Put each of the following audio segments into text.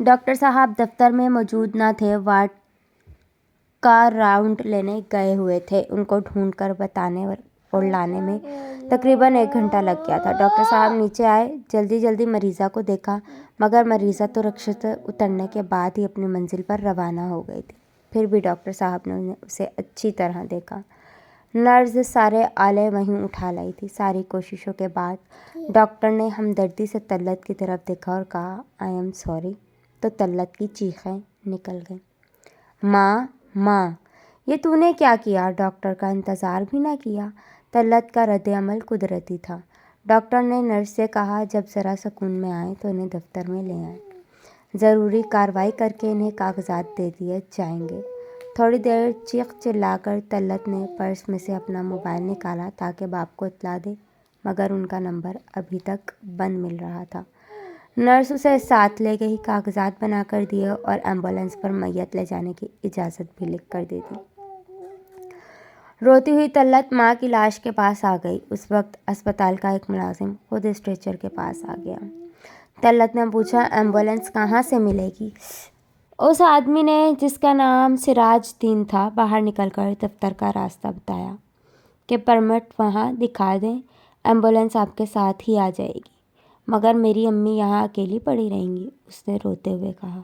Doctor صاحب دفتر میں موجود نہ تھے، وارڈ کا راؤنڈ لینے گئے ہوئے تھے۔ ان کو ڈھونڈ کر بتانے اور لانے میں تقریباً 1 گھنٹہ لگ گیا تھا۔ ڈاکٹر صاحب نیچے آئے، جلدی جلدی مریضہ کو دیکھا، مگر مریضہ تو رکشے سے اترنے کے بعد ہی اپنی منزل پر روانہ ہو گئی تھی۔ پھر بھی ڈاکٹر صاحب نے اسے اچھی طرح دیکھا۔ نرس سارے آلے وہیں اٹھا لائی تھی۔ ساری کوششوں کے بعد ڈاکٹر نے ہمدردی سے طلعت کی طرف دیکھا اور کہا آئی ایم سوری، تو طلعت کی چیخیں نکل گئیں۔ ماں، یہ تو نے کیا کیا؟ ڈاکٹر کا انتظار بھی نہ کیا، طلعت کا رد عمل قدرتی تھا۔ ڈاکٹر نے نرس سے کہا جب ذرا سکون میں آئیں تو انہیں دفتر میں لے آئیں، ضروری کارروائی کر کے انہیں کاغذات دے دیے جائیں گے۔ تھوڑی دیر چیخ چلا کر طلعت نے پرس میں سے اپنا موبائل نکالا تاکہ باپ کو اطلاع دے، مگر ان کا نمبر ابھی تک بند مل رہا تھا۔ نرس اسے ساتھ لے گئی، کاغذات بنا کر دیے اور ایمبولینس پر میت لے جانے کی اجازت بھی لکھ کر دے دی۔ روتی ہوئی طلعت ماں کی لاش کے پاس آ گئی۔ اس وقت اسپتال کا ایک ملازم خود اسٹریچر کے پاس آ گیا۔ طلعت نے پوچھا ایمبولینس کہاں سے ملے گی؟ اس آدمی نے جس کا نام سراج الدین تھا باہر نکل کر دفتر کا راستہ بتایا کہ پرمٹ وہاں دکھا دیں، ایمبولینس آپ کے ساتھ ہی آ جائے گی، مگر میری امی یہاں اکیلی پڑی رہیں گی، اس نے روتے ہوئے کہا۔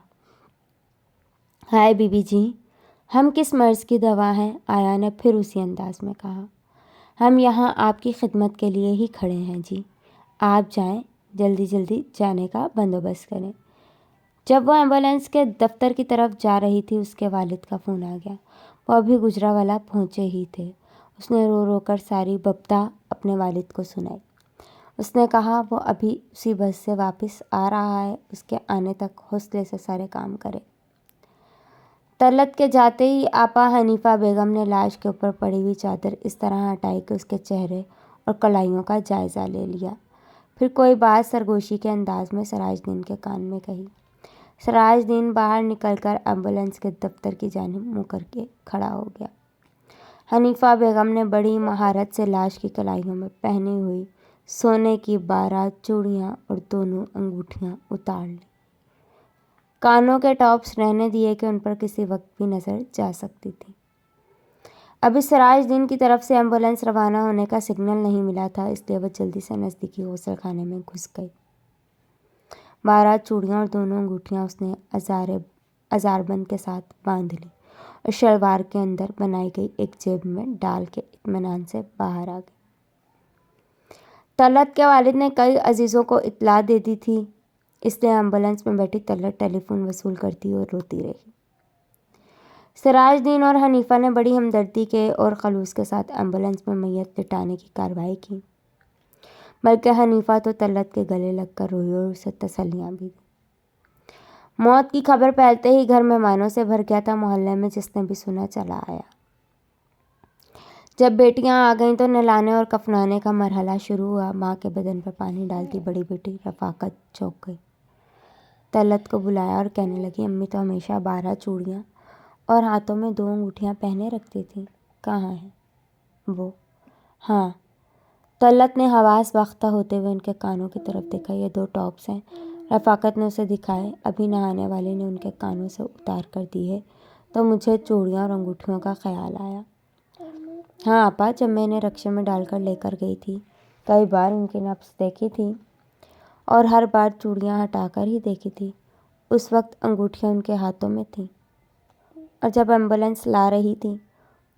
ہائے بی بی جی، ہم کس مرض کی دوا ہیں؟ آیا نے پھر اسی انداز میں کہا۔ ہم یہاں آپ کی خدمت کے لیے ہی کھڑے ہیں جی، آپ جائیں، جلدی جلدی جانے کا بندوبست کریں۔ جب وہ ایمبولینس کے دفتر کی طرف جا رہی تھی اس کے والد کا فون آ گیا۔ وہ ابھی گجرانوالہ پہنچے ہی تھے۔ اس نے رو رو کر ساری ببدا اپنے والد کو سنائی۔ اس نے کہا وہ ابھی اسی بس سے واپس آ رہا ہے، اس کے آنے تک حوصلے سے سارے کام کرے۔ طلعت کے جاتے ہی آپا حنیفہ بیگم نے لاش کے اوپر پڑی ہوئی چادر اس طرح ہٹائی کہ اس کے چہرے اور کلائیوں کا جائزہ لے لیا۔ پھر کوئی بات سرگوشی کے انداز میں سراج الدین کے کان میں کہی۔ سراج الدین باہر نکل کر ایمبولینس کے دفتر کی جانب منہ کر کے کھڑا ہو گیا۔ حنیفہ بیگم نے بڑی مہارت سے لاش کی کلائیوں میں پہنی ہوئی سونے کی 12 چوڑیاں اور دونوں انگوٹھیاں اتار لیں۔ کانوں کے ٹاپس رہنے دیے کہ ان پر کسی وقت بھی نظر جا سکتی تھی۔ ابھی سراج الدین کی طرف سے ایمبولینس روانہ ہونے کا سگنل نہیں ملا تھا، اس لیے وہ جلدی سے نزدیکی غسل خانے میں گھس گئی۔ 12 چوڑیاں اور دونوں انگوٹھیاں اس نے ازاربند کے ساتھ باندھ لی اور شلوار کے اندر بنائی گئی ایک جیب میں ڈال کے اطمینان سے باہر آ گئی۔ طلعت کے والد نے کئی عزیزوں کو اطلاع دے دی تھی، اس لیے ایمبولینس میں بیٹھی طلعت ٹیلی فون وصول کرتی اور روتی رہی۔ سراج الدین اور حنیفہ نے بڑی ہمدردی کے اور خلوص کے ساتھ ایمبولینس میں میت لٹانے کی کارروائی کی، بلکہ حنیفہ تو طلعت کے گلے لگ کر روئی اور اسے تسلیاں بھی دیں۔ موت کی خبر پھیلتے ہی گھر مہمانوں سے بھر گیا تھا۔ محلے میں جس نے بھی سنا چلا آیا۔ جب بیٹیاں آ گئیں تو نہلانے اور کفنانے کا مرحلہ شروع ہوا۔ ماں کے بدن پر پانی ڈالتی بڑی بیٹی رفاقت چونک گئی۔ طلعت کو بلایا اور کہنے لگی امی تو ہمیشہ 12 چوڑیاں اور ہاتھوں میں 2 انگوٹھیاں پہنے رکھتی تھیں، کہاں ہیں وہ؟ ہاں، طلعت نے حواس باختہ ہوتے ہوئے ان کے کانوں کی طرف دیکھا۔ یہ 2 ٹاپس ہیں، رفاقت نے اسے دکھائے۔ ابھی نہانے والی نے ان کے کانوں سے اتار کر دی ہے تو مجھے چوڑیاں اور انگوٹھیوں کا خیال آیا۔ ہاں آپا، جب میں انہیں رکشے میں ڈال کر لے کر گئی تھی کئی بار ان کی نبض دیکھی تھی اور ہر بار چوڑیاں ہٹا کر ہی دیکھی تھی، اس وقت انگوٹھیاں ان کے ہاتھوں میں تھیں، اور جب ایمبولینس لا رہی تھی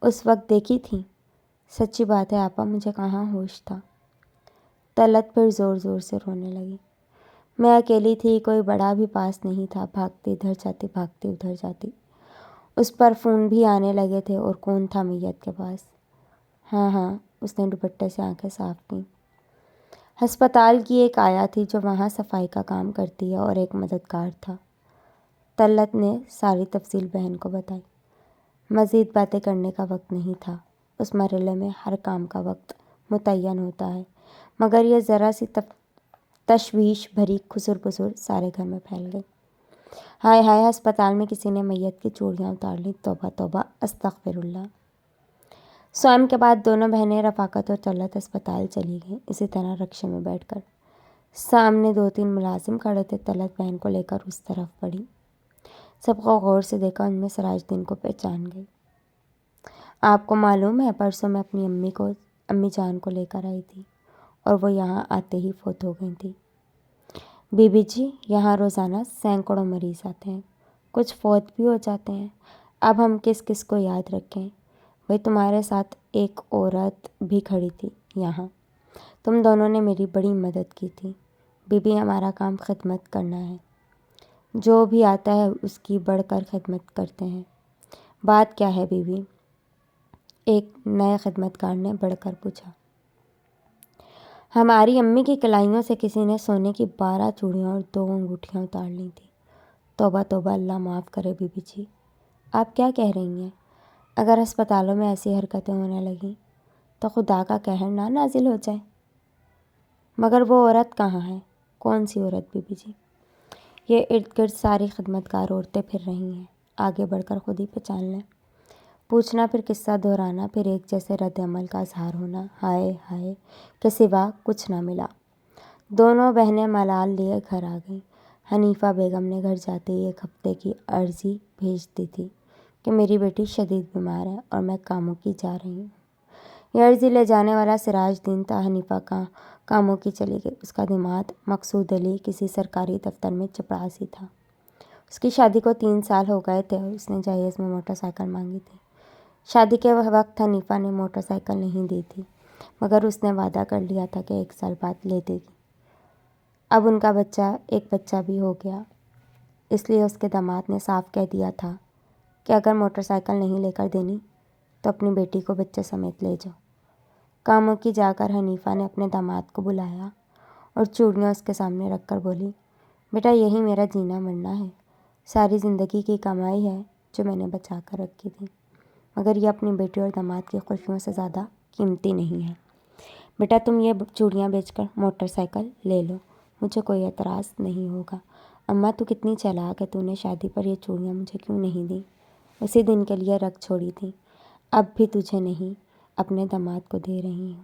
اس وقت دیکھی تھی۔ سچی بات ہے آپا، مجھے کہاں ہوش تھا۔ طلعت پھر زور زور سے رونے لگی۔ میں اکیلی تھی، کوئی بڑا بھی پاس نہیں تھا، بھاگتی ادھر جاتی بھاگتی ادھر جاتی۔ اس پر فون بھی آنے لگے تھے، اور کون تھا میت کے پاس؟ ہاں، اس نے دوپٹے سے آنکھیں صاف کیں۔ ہسپتال کی ایک آیا تھی جو وہاں صفائی کا کام کرتی ہے، اور ایک مددگار تھا۔ طلعت نے ساری تفصیل بہن کو بتائی۔ مزید باتیں کرنے کا وقت نہیں تھا، اس مرحلے میں ہر کام کا وقت متعین ہوتا ہے، مگر یہ ذرا سی تشویش بھری خسر پسر سارے گھر میں پھیل گئی۔ ہائے ہائے، ہسپتال میں کسی نے میت کی چوڑیاں اتار لیں، توبہ توبہ، استغفر اللہ۔ سوئم کے بعد دونوں بہنیں رفاقت اور طلعت ہسپتال چلی گئیں، اسی طرح رکشے میں بیٹھ کر۔ سامنے 2-3 ملازم کھڑے تھے۔ طلعت بہن کو لے کر اس طرف بڑھی۔ سب کو غور سے دیکھا، ان میں سراج الدین کو پہچان گئی۔ آپ کو معلوم ہے پرسوں میں اپنی امی جان کو لے کر آئی تھی اور وہ یہاں آتے ہی فوت ہو گئی تھی۔ بی بی جی، یہاں روزانہ سینکڑوں مریض آتے ہیں، کچھ فوت بھی ہو جاتے ہیں، اب ہم کس کس کو یاد رکھیں؟ بھئی تمہارے ساتھ ایک عورت بھی کھڑی تھی یہاں، تم دونوں نے میری بڑی مدد کی تھی۔ بی بی، ہمارا کام خدمت کرنا ہے، جو بھی آتا ہے اس کی بڑھ کر خدمت کرتے ہیں۔ بات کیا ہے بی بی؟ ایک نئے خدمتگار نے بڑھ کر پوچھا۔ ہماری امی کی کلائیوں سے کسی نے سونے کی 12 چوڑیاں اور 2 انگوٹھیاں اتار لی تھیں۔ توبہ توبہ، اللہ معاف کرے بی بی جی، آپ کیا کہہ رہی ہیں؟ اگر ہسپتالوں میں ایسی حرکتیں ہونے لگیں تو خدا کا قہر نہ نازل ہو جائے۔ مگر وہ عورت کہاں ہے؟ کون سی عورت بی بی جی؟ یہ ارد گرد ساری خدمتگار عورتیں پھر رہی ہیں، آگے بڑھ کر خود ہی پہچان لیں۔ پوچھنا، پھر قصہ دہرانا، پھر ایک جیسے رد عمل کا اظہار ہونا، ہائے ہائے کے سوا کچھ نہ ملا۔ دونوں بہنیں ملال لیے گھر آ گئیں۔ حنیفہ بیگم نے گھر جاتے ہی 1 ہفتے کی عرضی بھیج دی تھی کہ میری بیٹی شدید بیمار ہے اور میں کاموں کی جا رہی ہوں۔ یہ عرضی لے جانے والا سراج الدین تھا۔ حنیفہ کاموں کی چلی گئی۔ اس کا داماد مقصود علی کسی سرکاری دفتر میں چپڑاسی تھا۔ اس کی شادی کو 3 سال ہو گئے تھے اور اس نے جہیز میں موٹر سائیکل مانگی تھی۔ شادی کے وقت حنیفہ نے موٹر سائیکل نہیں دی تھی، مگر اس نے وعدہ کر لیا تھا کہ 1 سال بعد لے دے گی۔ اب ان کا ایک بچہ بھی ہو گیا، اس لیے اس کے داماد نے صاف کہہ دیا تھا کہ اگر موٹر سائیکل نہیں لے کر دینی تو اپنی بیٹی کو بچے سمیت لے جاؤ۔ کاموں کی جا کر حنیفہ نے اپنے داماد کو بلایا اور چوڑیاں اس کے سامنے رکھ کر بولی، بیٹا یہی میرا جینا مرنا ہے، ساری زندگی کی کمائی ہے جو میں نے بچا کر رکھی تھی، مگر یہ اپنی بیٹی اور داماد کی خوشیوں سے زیادہ قیمتی نہیں ہے۔ بیٹا تم یہ چوڑیاں بیچ کر موٹر سائیکل لے لو، مجھے کوئی اعتراض نہیں ہوگا۔ اماں تو کتنی چالاک ہے، تو نے شادی پر یہ چوڑیاں مجھے کیوں نہیں دیں؟ اسی دن کے لیے رکھ چھوڑی تھی، اب بھی تجھے نہیں اپنے داماد کو دے رہی ہوں۔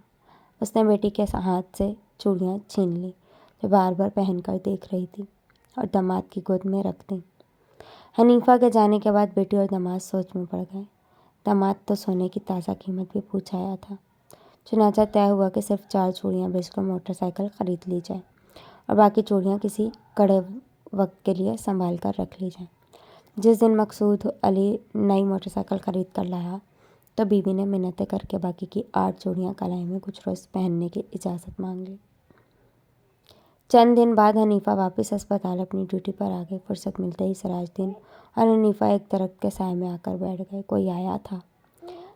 اس نے بیٹی کے ہاتھ سے چوڑیاں چھین لی جو بار بار پہن کر دیکھ رہی تھی اور داماد کی گود میں رکھ دیں۔ حنیفہ کے جانے کے بعد بیٹی اور داماد سوچ میں پڑ گئے۔ داماد تو سونے کی تازہ قیمت بھی پوچھ آیا تھا۔ چنانچہ طے ہوا کہ صرف 4 چوڑیاں بیچ کر موٹر سائیکل خرید لی جائے اور باقی چوڑیاں کسی کڑے وقت کے لیے سنبھال کر رکھ لی جائیں۔ جس دن مقصود علی نئی موٹر سائیکل خرید کر لایا تو بیوی نے منتیں کر کے باقی کی 8 چوڑیاں کلائی میں کچھ روز پہننے کی اجازت مانگ لی۔ چند دن بعد حنیفہ واپس ہسپتال اپنی ڈیوٹی پر آ گئے۔ فرصت ملتے ہی سراج الدین اور حنیفہ ایک درخت کے سائے میں آ کر بیٹھ گئے۔ کوئی آیا تھا؟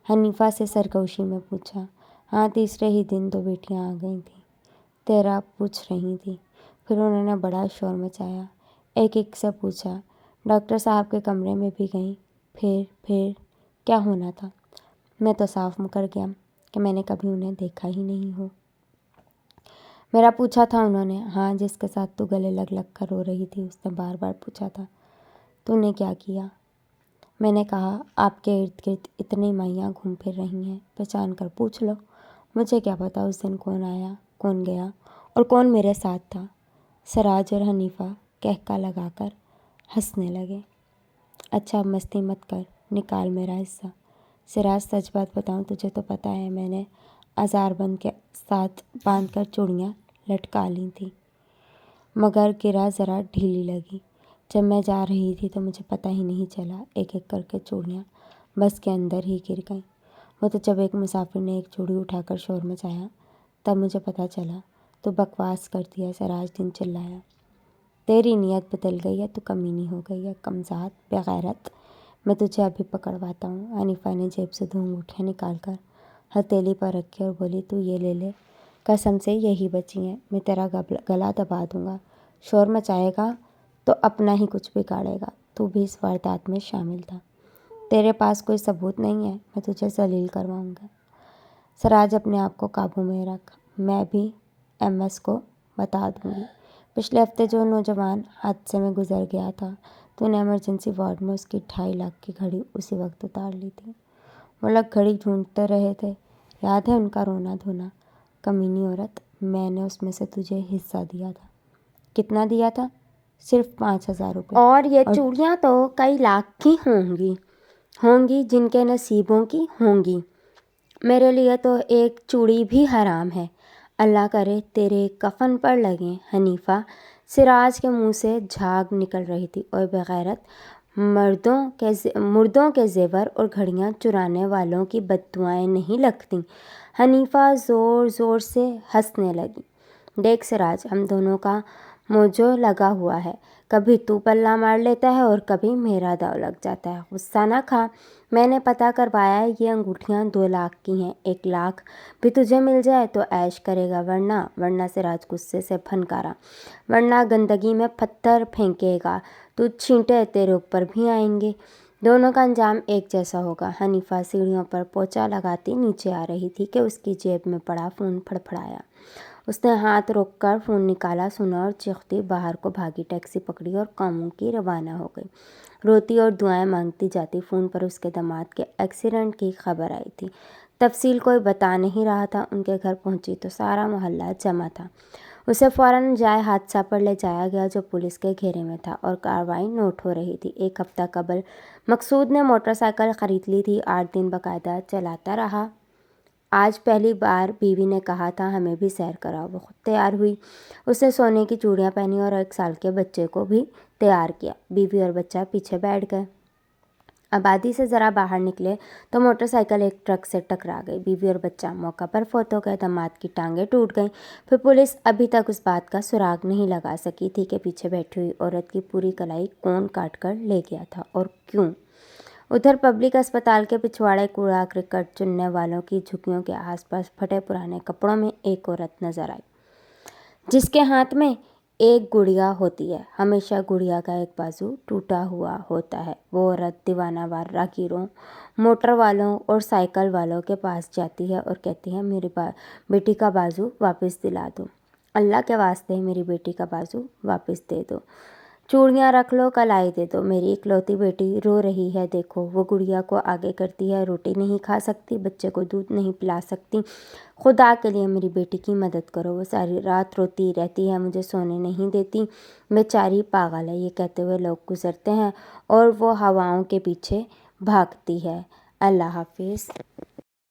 حنیفہ سے سرگوشی میں پوچھا۔ ہاں، تیسرے ہی دن 2 بیٹیاں آ گئی تھیں، تیرا پوچھ رہی تھیں۔ پھر انہوں نے بڑا شور مچایا، ایک سے پوچھا، ڈاکٹر صاحب کے کمرے میں بھی گئیں؟ پھر کیا ہونا تھا؟ میں تو صاف مکر گیا کہ میں نے کبھی انہیں دیکھا ہی نہیں ہو۔ میرا پوچھا تھا انہوں نے؟ ہاں، جس کے ساتھ تو گلے لگ کر رو رہی تھی اس نے بار بار پوچھا تھا، تو نے کیا کیا؟ میں نے کہا، آپ کے ارد گرد اتنی مائیاں گھوم پھر رہی ہیں، پہچان کر پوچھ لو۔ مجھے کیا پتا اس دن کون آیا، کون گیا اور کون میرے ساتھ تھا۔ سراج اور حنیفہ کہکا لگا کر ہنسنے لگے۔ اچھا اب مستی مت کر، نکال میرا حصہ۔ سراج، سچ بات بتاؤں، تجھے تو پتہ ہے میں نے آزار بند کے ساتھ باندھ کر چوڑیاں لٹکا لی تھیں، مگر گرا ذرا ڈھیلی لگی۔ جب میں جا رہی تھی تو مجھے پتہ ہی نہیں چلا، ایک ایک کر کے چوڑیاں بس کے اندر ہی گر گئیں۔ وہ تو جب ایک مسافر نے ایک چوڑی اٹھا کر شور مچایا تب مجھے پتہ چلا۔ تو بکواس کرتی ہے، سراج الدین چلایا۔ تیری نیت بدل گئی ہے، تو کمینی ہو گئی ہے، کمذات، بے غیرت۔ میں تجھے ابھی پکڑواتا ہوں۔ حنیفہ نے جیب سے 2 انگوٹھیاں نکال کر ہتھیلی پر رکھی اور بولی، تو یہ لے لے، قسم سے یہی بچی ہیں، میں تیرا گلا دبا دوں گا۔ شور مچائے گا تو اپنا ہی کچھ بگاڑے گا۔ تو بھی اس واردات میں شامل تھا۔ تیرے پاس کوئی ثبوت نہیں ہے، میں تجھے ذلیل کرواؤں گا۔ سراج، اپنے آپ کو قابو میں رکھ، میں بھی MS کو بتا دوں گی۔ پچھلے ہفتے جو نوجوان حادثے میں گزر گیا تھا، تو نے ایمرجنسی وارڈ میں اس کی 2.5 لاکھ کی گھڑی اسی وقت اتار لی تھی۔ وہ لوگ گھڑی ڈھونڈتے رہے تھے، یاد ہے ان کا رونا دھونا؟ کمینی عورت، میں نے اس میں سے تجھے حصہ دیا تھا۔ کتنا دیا تھا؟ صرف 5,000 روپے۔ اور یہ چوڑیاں تو کئی لاکھ کی ہوں گی جن کے نصیبوں کی ہوں گی۔ میرے لیے تو ایک چوڑی بھی حرام ہے۔ اللہ کرے تیرے کفن پر لگیں۔ حنیفہ سراج کے منہ سے جھاگ نکل رہی تھی اور بغیرت مردوں کے زیور اور گھڑیاں چرانے والوں کی بددعائیں نہیں لگتیں۔ حنیفہ زور زور سے ہنسنے لگی۔ دیکھ سراج، ہم دونوں کا موجو لگا ہوا ہے، کبھی تو پلہ مار لیتا ہے اور کبھی میرا داؤ لگ جاتا ہے۔ غصہ نہ کھا، میں نے پتہ کروایا ہے، یہ انگوٹھیاں 2 لاکھ کی ہیں۔ 1 لاکھ بھی تجھے مل جائے تو عیش کرے گا، ورنہ سراج غصے سے پھنکارا، ورنہ گندگی میں پتھر پھینکے گا تو چھینٹے تیرے اوپر بھی آئیں گے۔ دونوں کا انجام ایک جیسا ہوگا۔ حنیفہ سیڑھیوں پر پوچھا لگاتی نیچے آ رہی تھی کہ اس کی جیب میں پڑا فون پھڑپھڑایا۔ اس نے ہاتھ روک کر فون نکالا، سنا اور چیختی باہر کو بھاگی، ٹیکسی پکڑی اور کاموں کی روانہ ہو گئی۔ روتی اور دعائیں مانگتی جاتی۔ فون پر اس کے داماد کے ایکسیڈنٹ کی خبر آئی تھی۔ تفصیل کوئی بتا نہیں رہا تھا۔ ان کے گھر پہنچی تو سارا محلہ جمع تھا۔ اسے فوراً جائے حادثہ پر لے جایا گیا جو پولیس کے گھیرے میں تھا اور کارروائی نوٹ ہو رہی تھی۔ 1 ہفتہ قبل مقصود نے موٹر سائیکل خرید لی تھی، 8 دن باقاعدہ چلاتا رہا۔ آج پہلی بار بیوی نے کہا تھا ہمیں بھی سیر کراؤ۔ وہ خود تیار ہوئی، اس نے سونے کی چوڑیاں پہنی اور 1 سال کے بچے کو بھی تیار کیا۔ بیوی اور بچہ پیچھے بیٹھ گئے۔ آبادی سے ذرا باہر نکلے تو موٹر سائیکل ایک ٹرک سے ٹکرا گئی۔ بیوی اور بچہ موقع پر فوت ہو گئے۔ داماد کی ٹانگیں ٹوٹ گئیں۔ پھر پولیس ابھی تک اس بات کا سراغ نہیں لگا سکی تھی کہ پیچھے بیٹھی ہوئی عورت کی پوری کلائی کون کاٹ کر لے گیا تھا اور کیوں۔ ادھر پبلک اسپتال کے پچھواڑے کوڑا کرکٹ چننے والوں کی جھکیوں کے آس پاس پھٹے پرانے کپڑوں میں ایک عورت نظر آئی جس کے ہاتھ میں ایک گڑیا ہوتی ہے۔ ہمیشہ گڑیا کا ایک بازو ٹوٹا ہوا ہوتا ہے۔ وہ عورت دیوانہ وار راہگیروں، موٹر والوں اور سائیکل والوں کے پاس جاتی ہے اور کہتی ہے میری بیٹی کا بازو واپس دلا دو، اللہ کے واسطے میری بیٹی کا بازو واپس دے دو، چوڑیاں رکھ لو، کلائی دے دو، میری اکلوتی بیٹی رو رہی ہے دیکھو۔ وہ گڑیا کو آگے کرتی ہے، روٹی نہیں کھا سکتی، بچے کو دودھ نہیں پلا سکتی، خدا کے لیے میری بیٹی کی مدد کرو، وہ ساری رات روتی رہتی ہے، مجھے سونے نہیں دیتی، بیچاری پاگل ہے۔ یہ کہتے ہوئے لوگ گزرتے ہیں اور وہ ہواؤں کے پیچھے بھاگتی ہے۔ اللہ حافظ۔